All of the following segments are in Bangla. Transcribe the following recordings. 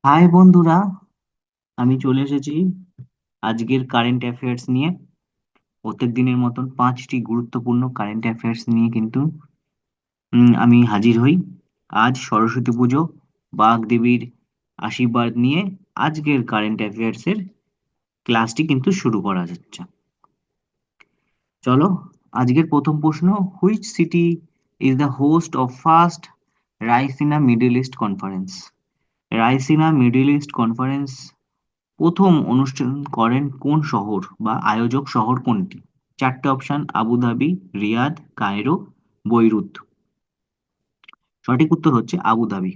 হাই বন্ধুরা, আমি চলে এসেছি আজকের কারেন্ট অ্যাফেয়ার্স নিয়ে। প্রত্যেক দিনের মতন 5টি গুরুত্বপূর্ণ কারেন্ট অ্যাফেয়ার্স নিয়ে কিন্তু আমি হাজির হই। আজ সরস্বতী পুজো, বাগদেবীর আশীর্বাদ নিয়ে আজকের কারেন্ট অ্যাফেয়ার্স এর ক্লাসটি কিন্তু শুরু করা যাচ্ছে। চলো, আজকের প্রথম প্রশ্ন: which city is the host of first Raisina Middle East Conference? Raisina Middle East Conference প্রথম অনুষ্ঠান করেন কোন শহর বা আয়োজক শহর কোনটি? চারটে option: Abu Dhabi, Riyadh, Cairo, Beirut. সঠিক উত্তর হচ্ছে আবুধাবি।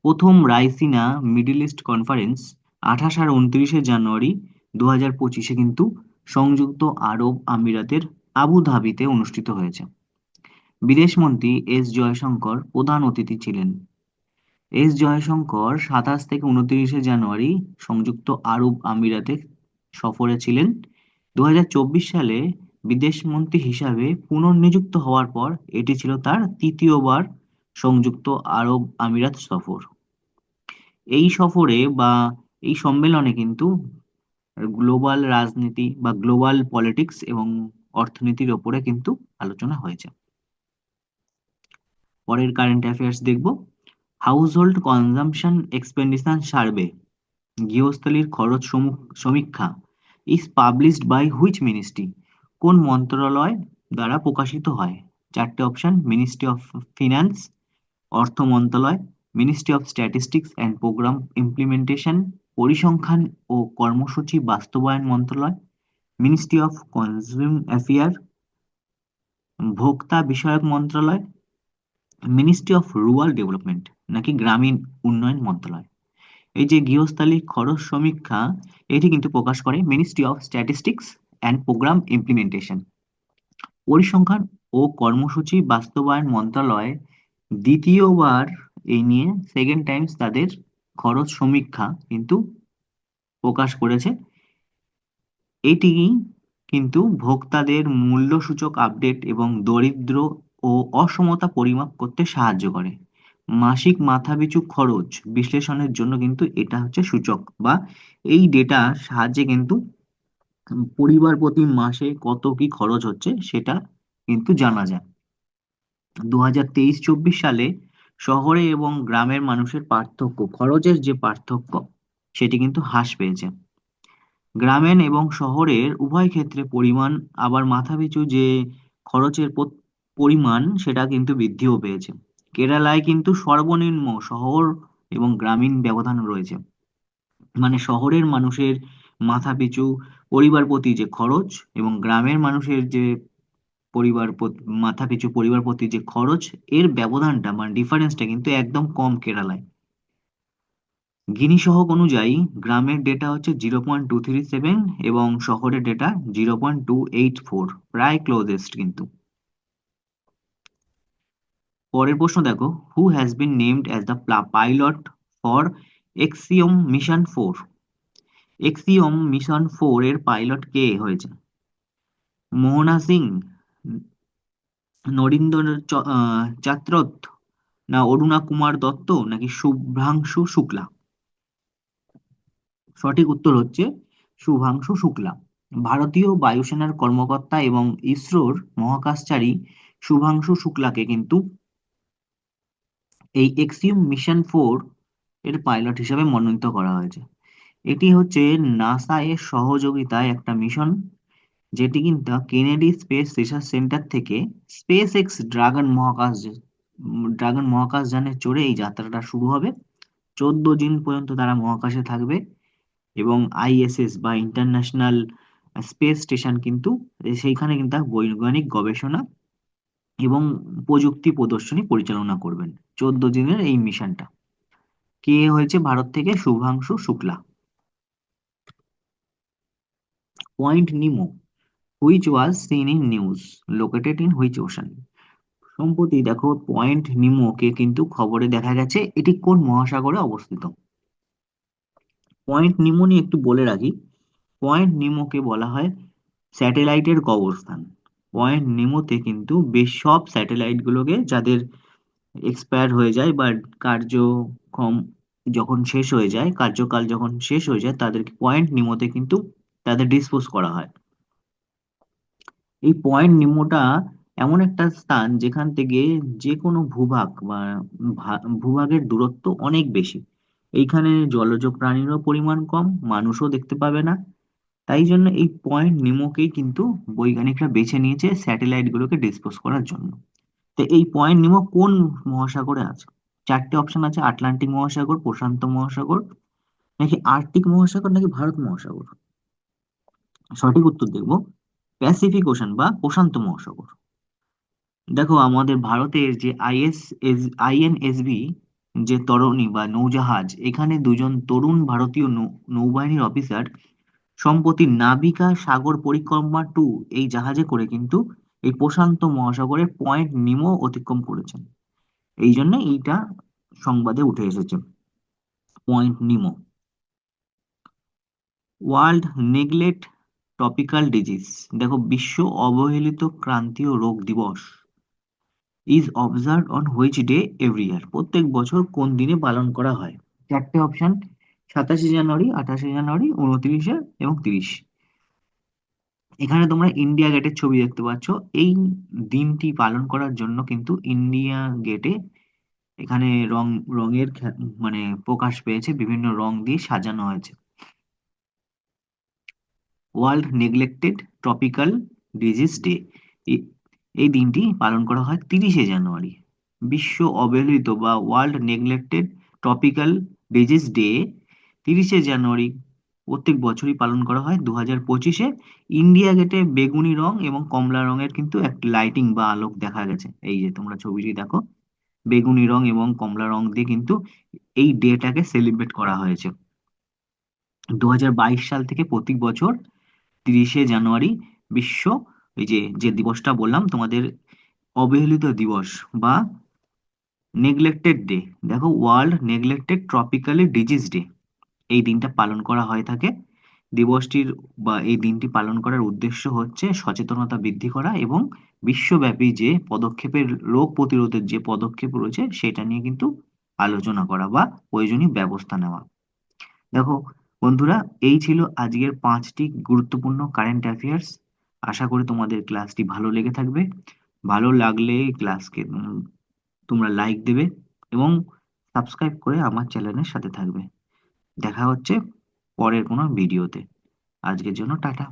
প্রথম রাইসিনা মিডল ইস্ট কনফারেন্স 28 আর 29 জানুয়ারি 2025 কিন্তু সংযুক্ত আরব আমিরাতের আবুধাবিতে অনুষ্ঠিত হয়েছে। বিদেশমন্ত্রী এস জয়শঙ্কর প্রধান অতিথি ছিলেন। এস জয়শঙ্কর 27 থেকে 29 জানুয়ারি সংযুক্ত আরব আমিরাতে সফরে ছিলেন। 2024 সালে বিদেশমন্ত্রী হিসাবে পুনর্নিযুক্ত হওয়ার পর এটি ছিল তার তৃতীয়বার সংযুক্ত আরব আমিরাত সফর। এই সফরে বা এই সম্মেলনে কিন্তু গ্লোবাল রাজনীতি বা গ্লোবাল পলিটিক্স এবং অর্থনীতির ওপরে কিন্তু আলোচনা হয়েছে। পরের কারেন্ট অ্যাফেয়ার্স দেখব। হাউসহোল্ড কনজাম্পশন এক্সপেন্ডিচার সার্ভে, গৃহস্থালির খরচ সমীক্ষা, is published by which ministry? কোন মন্ত্রণালয় দ্বারা প্রকাশিত হয়? চারটে অপশন: মিনিস্ট্রি অফ ফিনান্স, অর্থ মন্ত্রণালয়, ministry of statistics and programme implementation, পরিসংখ্যান ও কর্মসূচি বাস্তবায়ন মন্ত্রণালয়, মিনিস্ট্রি অফ কনজিউম অ্যাফেয়ার, ভোক্তা বিষয়ক মন্ত্রণালয়, মিনিস্ট্রি অফ রুরাল ডেভেলপমেন্ট নাকি গ্রামীণ উন্নয়ন মন্ত্রণালয়? এই যে গৃহস্থালী খরচ সমীক্ষা, এটি কিন্তু প্রকাশ করে ministry of statistics and programme implementation. পরিসংখ্যান ও কর্মসূচি বাস্তবায়ন মন্ত্রণালয় দ্বিতীয়বার এই নিয়ে সেকেন্ড টাইমস তাদের খরচ সমীক্ষা কিন্তু প্রকাশ করেছে। এটি কিন্তু ভোক্তাদের মূল্যসূচক আপডেট এবং দরিদ্র ও অসমতা পরিমাপ করতে সাহায্য করে। মাসিক মাথাপিছু খরচ বিশ্লেষণের জন্য কিন্তু এটা হচ্ছে সূচক বা এই ডেটার সাহায্যে কিন্তু পরিবার প্রতি মাসে কত কি খরচ হচ্ছে সেটা কিন্তু জানা যায়। 2023-24 সালে শহরে এবং গ্রামের মানুষের পার্থক্য, খরচের যে পার্থক্য, সেটি কিন্তু হ্রাস পেয়েছে। গ্রামীণ এবং শহরের উভয় ক্ষেত্রে পরিমাণ, আবার মাথাপিছু যে খরচের পরিমাণ সেটা কিন্তু বৃদ্ধিও পেয়েছে। কেরালায় কিন্তু সর্বনিম্ন শহর এবং গ্রামীণ ব্যবধান রয়েছে। মানে শহরের মানুষের মাথাপিছু পরিবার প্রতি যে খরচ এবং গ্রামের মানুষের যে মাথাপিছু পরিবার প্রতি যে খরচ, এর ব্যবধানটা মানে ডিফারেন্সটা কিন্তু একদম কম কেরালায়। গিনি সহগ অনুযায়ী গ্রামের ডেটা হচ্ছে 0.237 এবং শহরের ডেটা 0.284, প্রায় ক্লোজেস্ট কিন্তু। পরের প্রশ্ন দেখো: who has been named as the pilot for Axiom mission 4? Axiom mission 4 এর পাইলট কে হয়েছে? মোহনা সিং, নরিন্দর চাত্রত, না অরুণা কুমার দত্ত, নাকি শুভ্রাংশু শুক্লা? সঠিক উত্তর হচ্ছে শুভাংশু শুক্লা। ভারতীয় বায়ুসেনার কর্মকর্তা এবং ইসরোর মহাকাশচারী শুভাংশু শুক্লাকে কিন্তু এই এক্সিওম মিশন 4 এর পাইলট হিসেবে মনোনীত করা হয়েছে। এটি হচ্ছে নাসা এর সহযোগিতায় একটা মিশন, যেটি কিন্তু কেনেডি স্পেস রিসার্চ সেন্টার থেকে স্পেস এক্স ড্রাগন মহাকাশ যানে চড়ে এই যাত্রাটা শুরু হবে। 14 দিন পর্যন্ত তারা মহাকাশে থাকবে এবং আইএসএস বা ইন্টারন্যাশনাল স্পেস স্টেশন কিন্তু সেইখানে কিন্তু তার বৈজ্ঞানিক গবেষণা এবং প্রযুক্তি প্রদর্শনী পরিচালনা করবেন 14 দিনের এই মিশনটা। কে হয়েছে ভারত থেকে? Shubhanshu Shukla. Point Nemo, which was seen in news, located in which ocean? সম্প্রতি দেখো পয়েন্ট নিমোকে কিন্তু খবরে দেখা গেছে, এটি কোন মহাসাগরে অবস্থিত? পয়েন্ট নিমো নিয়ে একটু বলে রাখি। পয়েন্ট নিমোকে বলা হয় স্যাটেলাইটের কবরস্থান। পয়েন্ট নিমোতে কিন্তু বেশ সব স্যাটেলাইট গুলোকে, যাদের এক্সপায়ার হয়ে যায় বা কার্যক্ষম যখন শেষ হয়ে যায়, কার্যকাল যখন শেষ হয়ে যায়, তাদেরকে পয়েন্ট নিমোতে কিন্তু তাদের ডিসপোজ করা হয়। এই পয়েন্ট নিমোটা এমন একটা স্থান যেখান থেকে যে কোনো ভূভাগ বা ভূভাগের দূরত্ব অনেক বেশি। এইখানে জলজ প্রাণীরও পরিমাণ কম, মানুষও দেখতে পাবে না। তাই জন্য এই পয়েন্ট নিমোকেই কিন্তু বৈজ্ঞানিকরা বেছে নিয়েছে স্যাটেলাইট গুলোকে ডিসপোজ করার জন্য। তো এই পয়েন্ট নিমো কোন মহাসাগরে আছে? চারটে অপশন আছে: আটলান্টিক মহাসাগর, প্রশান্ত মহাসাগর, নাকি আর্কটিক মহাসাগর, নাকি ভারত মহাসাগর। সঠিক উত্তর দেখবো প্যাসিফিক ওশান বা প্রশান্ত মহাসাগর। দেখো, আমাদের ভারতের যে আইএনএসভি, যে তরণী বা নৌজাহাজ, এখানে দুজন তরুণ ভারতীয় নৌবাহিনীর অফিসার সম্প্রতি নাবিকা সাগর পরিক্রমা 2 এই জাহাজে করে কিন্তু এই প্রশান্ত মহাসাগরের পয়েন্ট নিমো অতিক্রম করেছেন। এই জন্য এইটা সংবাদে উঠে এসেছে, point Nemo. World neglect topical disease, দেখো, বিশ্ব অবহেলিত ক্রান্তীয় রোগ দিবস is observed on which day every year, প্রত্যেক বছর কোন দিনে পালন করা হয়? চারটে অপশন: 27শে জানুয়ারি, 28শে জানুয়ারি, 29শে এবং 30। এখানে তোমরা ইন্ডিয়া গেটের ছবি দেখতে পাচ্ছ। এই দিনটি পালন করার জন্য কিন্তু ইন্ডিয়া গেটে এখানে রঙের মানে প্রকাশ পেয়েছে, বিভিন্ন রং দিয়ে সাজানো হয়েছে। World neglected tropical disease day, এই দিনটি পালন করা হয় 30শে জানুয়ারি। বিশ্ব অবহেলিত বা world neglected tropical disease day 30শে জানুয়ারি প্রত্যেক বছরই পালন করা হয় 2025-এ। ইন্ডিয়া গেটে বেগুনি রং এবং কমলা রঙের কিন্তু একটা লাইটিং বা আলোক দেখা গেছে। এই যে তোমরা ছবিটি দেখো, বেগুনি রং এবং কমলা রং দিয়ে কিন্তু এই ডেটাকে সেলিব্রেট করা হয়েছে। 2022 সাল থেকে প্রতি বছর 30শে জানুয়ারি বিশ্ব, এই যে যে দিবসটা বললাম তোমাদের, অবহেলিত দিবস বা নেগলেক্টেড ডে, দেখো, ওয়ার্ল্ড নেগলেক্টেড ট্রপিক্যালি ডিজিজ ডে, এই দিনটা পালন করা হয়ে থাকে। দিবসটির বা এই দিনটি পালন করার উদ্দেশ্য হচ্ছে সচেতনতা বৃদ্ধি করা এবং বিশ্বব্যাপী যে পদক্ষেপের, রোগ প্রতিরোধের যে পদক্ষেপ রয়েছে সেটা নিয়ে কিন্তু আলোচনা করা বা প্রয়োজনীয় ব্যবস্থা নেওয়া। দেখো বন্ধুরা, এই ছিল আজকের 5টি গুরুত্বপূর্ণ কারেন্ট অ্যাফেয়ার্স। আশা করি তোমাদের ক্লাসটি ভালো লেগে থাকবে। ভালো লাগলে ক্লাসকে তোমরা লাইক দেবে এবং সাবস্ক্রাইব করে আমার চ্যানেলের সাথে থাকবে। দেখা হচ্ছে পরের কোনো ভিডিওতে। আজকের জন্য টাটা।